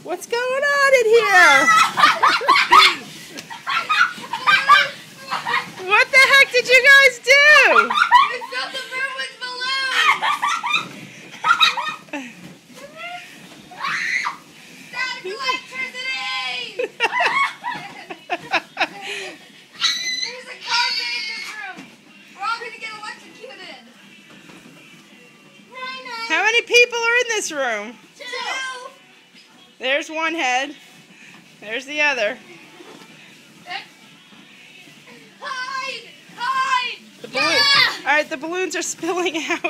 What's going on in here? What the heck did you guys do? We filled the room with balloons! Static electricity! There's a carpet in this room! We're all going to get electrocuted! How many people are in this room? 2! There's one head. There's the other. Hide! Hide! The balloon. All right, the balloons are spilling out.